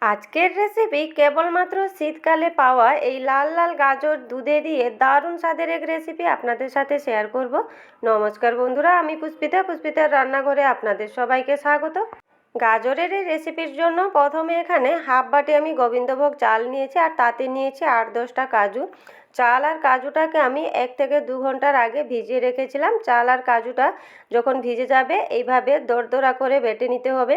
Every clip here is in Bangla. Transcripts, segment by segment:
আজকের রেসিপি কেবলমাত্র শীতকালে পাওয়া এই লাল লাল গাজর দুধে দিয়ে দারুণ স্বাদের এক রেসিপি আপনাদের সাথে শেয়ার করব। নমস্কার বন্ধুরা, আমি পুষ্পিতার রান্নাঘরে আপনাদের সবাইকে স্বাগত। গাজরের এই রেসিপির জন্য প্রথমে এখানে হাফ বাটি আমি গোবিন্দভোগ চাল নিয়েছি আর তাতে নিয়েছি 8-10টা কাজু। চাল আর কাজুটাকে আমি 1 থেকে 2 ঘন্টার আগে ভিজিয়ে রেখেছিলাম। চাল আর কাজুটা যখন ভিজে যাবে এইভাবে দরদরা করে বেটে নিতে হবে।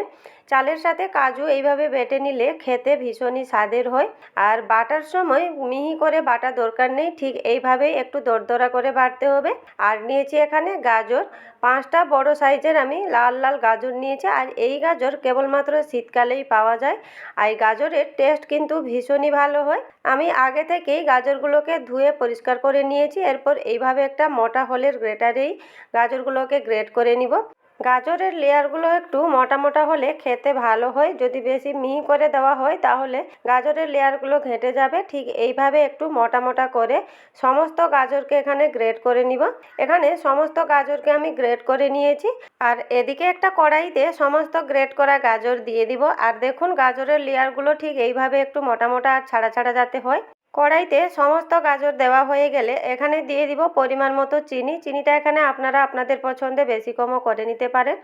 চালের সাথে কাজু এইভাবে বেটে নিলে খেতে ভীষণই স্বাদের হয়। আর বাটার সময় মিহি করে বাটা দরকার নেই, ঠিক এইভাবেই একটু দরদরা করে বাটতে হবে। আর নিয়েছি এখানে গাজর, 5টা বড় সাইজের আমি লাল লাল গাজর নিয়েছি। আর এই গাজর কেবলমাত্র শীতকালেই পাওয়া যায়। আর এই গাজরের টেস্ট কিন্তু ভীষণই ভালো হয়। আমি আগে থেকেই গাজরগুলোকে ধুয়ে পরিষ্কার করে নিয়েছি। এরপর এইভাবে একটা মোটা হলের গ্রেটারেই গাজরগুলোকে গ্রেট করে নিব। গাজরের লেয়ারগুলো একটু মোটা মোটা হলে খেতে ভালো হয়। যদি বেশি মিহি করে দেওয়া হয় তাহলে গাজরের লেয়ারগুলো ঘেঁটে যাবে। ঠিক এইভাবে একটু মোটা মোটা করে সমস্ত গাজরকে এখানে গ্রেট করে নিব। এখানে সমস্ত গাজরকে আমি গ্রেট করে নিয়েছি। আর এদিকে একটা কড়াইতে সমস্ত গ্রেট করা গাজর দিয়ে দিব। আর দেখুন গাজরের লেয়ারগুলো ঠিক এইভাবে একটু মোটা মোটা আর ছাড়া ছাড়া যাতে হয়। কড়াইতে সমস্ত গাজর দেওয়া হয়ে গেলে এখানে দিয়ে দিব পরিমাণ মতো চিনি। চিনিটা এখানে আপনারা আপনাদের পছন্দে বেশি কমও করে নিতে পারেন।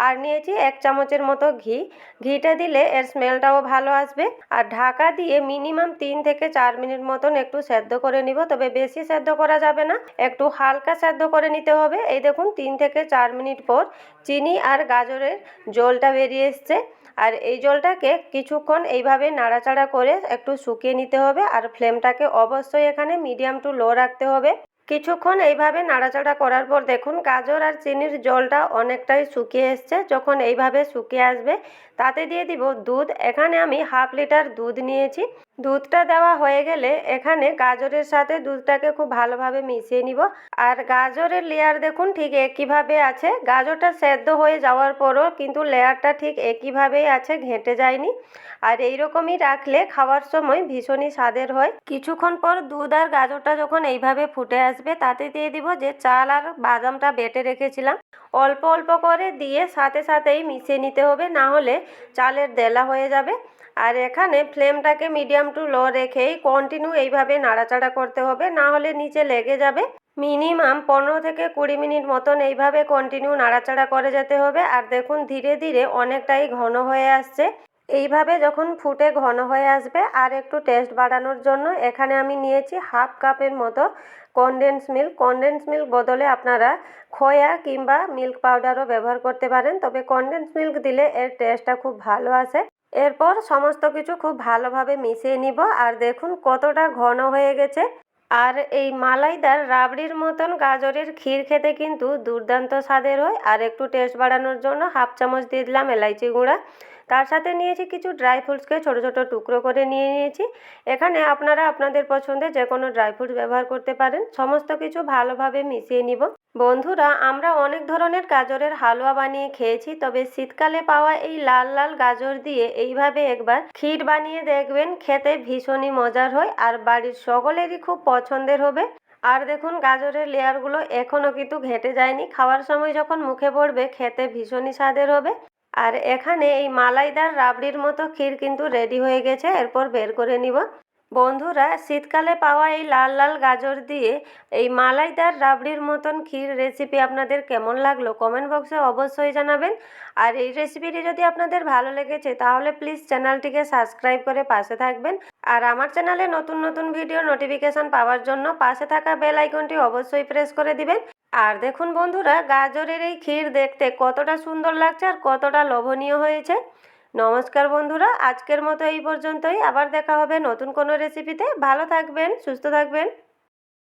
আর নিয়েছি 1 চামচের মতো ঘি। ঘিটা দিলে এর স্মেলটাও ভালো আসবে। আর ঢাকা দিয়ে মিনিমাম 3 থেকে 4 মিনিট মতন একটু সেদ্ধ করে নিব, তবে বেশি সেদ্ধ করা যাবে না, একটু হালকা সেদ্ধ করে নিতে হবে। এই দেখুন 3 থেকে 4 মিনিট পর চিনি আর গাজরের জলটা বেরিয়ে এসছে। আর এই জলটাকে কিছুক্ষণ এইভাবে নাড়াচাড়া করে একটু শুকিয়ে নিতে হবে। আর ফ্লেমটাকে অবশ্যই এখানে মিডিয়াম টু লো রাখতে হবে। কিছুক্ষণ এইভাবে নাড়াচাড়া করার পর দেখুন গাজর আর চিনির জলটা অনেকটাই শুকিয়ে এসছে। যখন এইভাবে শুকিয়ে আসবে তাতে দিয়ে দিব দুধ। এখানে আমি হাফ লিটার দুধ নিয়েছি। দুধটা দেওয়া হয়ে গেলে এখানে গাজরের সাথে দুধটাকে খুব ভালোভাবে মিশিয়ে নিব। আর গাজরের লেয়ার দেখুন ঠিক একইভাবে আছে। গাজরটা সেদ্ধ হয়ে যাওয়ার পরও কিন্তু লেয়ারটা ঠিক একইভাবেই আছে, ঘেঁটে যায়নি। আর এইরকমই রাখলে খাওয়ার সময় ভীষণই স্বাদের হয়। কিছুক্ষণ পর দুধ আর গাজরটা যখন এইভাবে ফুটে আসবে তাতে দিয়ে দিব যে চাল আর বাদামটা বেটে রেখেছিলাম। অল্প অল্প করে দিয়ে সাথে সাথেই মিশিয়ে নিতে হবে, না হলে চালের দেলা হয়ে যাবে। আর এখানে ফ্লেমটাকে মিডিয়াম টু লো রেখেই কন্টিনিউ এইভাবে নাড়াচাড়া করতে হবে, না হলে নিচে লেগে যাবে। মিনিমাম 15 থেকে 20 মিনিট মতন এইভাবে কন্টিনিউ নাড়াচাড়া করে যেতে হবে। আর দেখুন ধীরে ধীরে অনেকটাই ঘন হয়ে আসছে। এইভাবে যখন ফুটে ঘন হয়ে আসবে আর একটু টেস্ট বাড়ানোর জন্য এখানে আমি নিয়েছি হাফ কাপের মতো কনডেন্স মিল্ক। কনডেন্স মিল্ক বদলে আপনারা খোয়া কিংবা মিল্ক পাউডারও ব্যবহার করতে পারেন, তবে কনডেন্স মিল্ক দিলে এর টেস্টটা খুব ভালো আসে। এরপর সমস্ত কিছু খুব ভালোভাবে মিশিয়ে নিব। আর দেখুন কতটা ঘন হয়ে গেছে। আর এই মালাইদার রাবড়ির মতন গাজরের ক্ষীর খেতে কিন্তু দুর্দান্ত স্বাদের হয়। আর একটু টেস্ট বাড়ানোর জন্য হাফ চামচ দিয়ে দিলাম এলাইচি গুঁড়া। তার সাথে নিয়েছি কিছু ড্রাই ফ্রুটসকে ছোট ছোট টুকরো করে নিয়ে নিয়েছি। এখানে আপনারা আপনাদের পছন্দে যে কোনো ড্রাই ফ্রুট ব্যবহার করতে পারেন। সমস্ত কিছু ভালোভাবে মিশিয়ে নিব। বন্ধুরা, আমরা অনেক ধরনের গাজরের হালুয়া বানিয়ে খেয়েছি, তবে শীতকালে পাওয়া এই লাল লাল গাজর দিয়ে এইভাবে একবার ক্ষীর বানিয়ে দেখবেন, খেতে ভীষণই মজার হয় আর বাড়ির সকলেরই খুব পছন্দের হবে। আর দেখুন গাজরের লেয়ারগুলো এখনও কিন্তু ঘেঁটে যায়নি। খাওয়ার সময় যখন মুখে পড়বে খেতে ভীষণই স্বাদের হবে। আর এখানে এই মালাইদার রাবড়ির মতো ক্ষীর কিন্তু রেডি হয়ে গেছে। এরপর বের করে নিব। বন্ধুরা, শীতকালে পাওয়া এই লাল লাল গাজর দিয়ে এই মালাইদার রাবড়ির মতন ক্ষীর রেসিপি আপনাদের কেমন লাগলো কমেন্ট বক্সে অবশ্যই জানাবেন। আর এই রেসিপিটি যদি আপনাদের ভালো লেগেছে তাহলে প্লিজ চ্যানেলটিকে সাবস্ক্রাইব করে পাশে থাকবেন। আর আমার চ্যানেলে নতুন নতুন ভিডিও নোটিফিকেশান পাওয়ার জন্য পাশে থাকা বেল আইকনটি অবশ্যই প্রেস করে দিবেন। আর দেখুন বন্ধুরা, গাজরের এই ক্ষীর দেখতে কতটা সুন্দর লাগছে আর কতটা লোভনীয় হয়েছে। নমস্কার বন্ধুরা, আজকের মতো এই পর্যন্তই। আবার দেখা হবে নতুন কোনো রেসিপিতে। ভালো থাকবেন, সুস্থ থাকবেন।